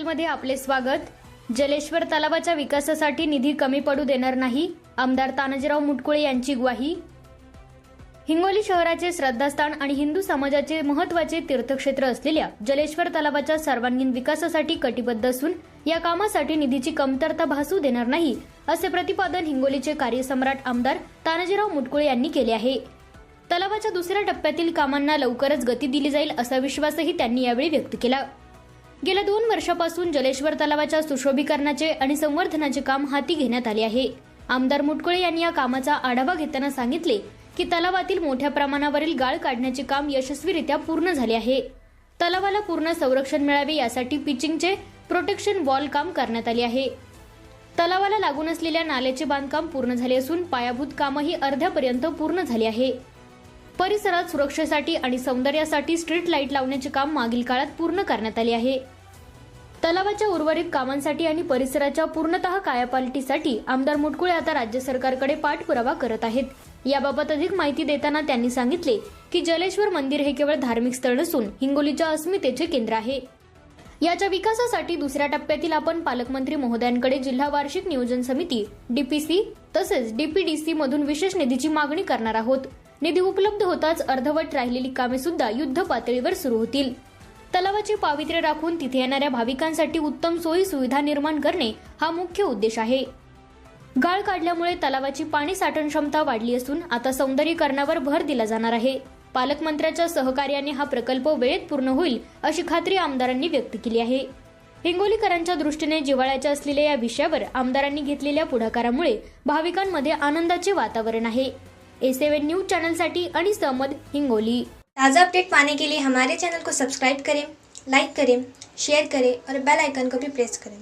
मध्ये आपले स्वागत। जलेश्वर तलावाच्या विकासासाठी निधी कमी पडू देणार नाही, आमदार तानाजीराव मुटकुळे यांची ग्वाही। हिंगोली शहराचे श्रद्धास्थान आणि हिंदू समाजाचे महत्त्वाचे तीर्थक्षेत्र असलेल्या जलेश्वर तलावाच्या सर्वांगीण विकासासाठी कटिबद्ध असून या कामासाठी निधीची कमतरता भासू देणार नाही, असे प्रतिपादन हिंगोलीचे कार्यसम्राट आमदार तानाजीराव मुटकुळे यांनी केले आहे। तलावाच्या दुसऱ्या टप्प्यातील कामांना लवकरच गती दिली जाईल असा विश्वासही त्यांनी यावेळी व्यक्त केला। गेल्या 2 वर्षापासून जलेश्वर तलावाच्या सुशोभीकरणाचे आणि संवर्धनाचे काम हाती घेण्यात आले आहे। आमदार मुटकुळे यांनी या कामाचा आढावा घेताना सांगितले की तलावातील मोठ्या प्रमाणावरील गाळ काढण्याचे काम यशस्वीरित्या पूर्ण झाले आहे। तलावाला पूर्ण संरक्षण मिळावे यासाठी पिचिंगचे प्रोटेक्शन वॉल काम करण्यात आले आहे। तलावाला लागून असलेल्या नाल्याचे बांधकाम पूर्ण झाले असून पायाभूत कामही अर्ध्यापर्यंत पूर्ण झाले आहे। परिसरात सुरक्षेसाठी आणि सौंदर्यासाठी स्ट्रीट लाईट लावण्याचे काम मागील काळात पूर्ण करण्यात आले आहे। तलावाच्या उर्वरित कामांसाठी आणि परिसराच्या पूर्णतः कायापालटीसाठी आमदार मुटकुळे आता राज्य सरकारकडे पाठपुरावा करत आहेत। याबाबत अधिक माहिती देताना त्यांनी सांगितले की जलेश्वर मंदिर हे केवळ धार्मिक स्थळ नसून हिंगोलीच्या अस्मितेचे केंद्र आहे। याच्या विकासासाठी दुसऱ्या टप्प्यातील आपण पालकमंत्री महोदयांकडे जिल्हा वार्षिक नियोजन समिती डीपीसी तसेच डीपीडीसी मधून विशेष निधीची मागणी करणार आहोत। निधी उपलब्ध होताच अर्धवट राहिलेली कामे सुद्धा युद्ध पातळीवर सुरू होतील। तलावाचे पावित्र्य राखून तिथे येणाऱ्या भाविकांसाठी उत्तम सोयी सुविधा निर्माण करणे हा मुख्य उद्देश आहे। गाळ काढल्यामुळे तलावाची पाणी साठवण क्षमता वाढली असून आता सौंदर्यीकरणावर भर दिला जाणार आहे। पालकमंत्र्यांच्या सहकार्याने हा प्रकल्प वेळेत पूर्ण होईल अशी खात्री आमदारांनी व्यक्त केली आहे। हिंगोलीकरांच्या दृष्टीने जिव्हाळ्याच्या असलेल्या या विषयावर आमदारांनी घेतलेल्या पुढाकारामुळे भाविकांमध्ये आनंदाचे वातावरण आहे। A7 न्यूज चैनल साठी अनीस अहमद, हिंगोली। ताज़ा अपडेट पाने के लिए हमारे चैनल को सब्सक्राइब करें, लाइक करें, शेयर करें और बेल आइकन को भी प्रेस करें।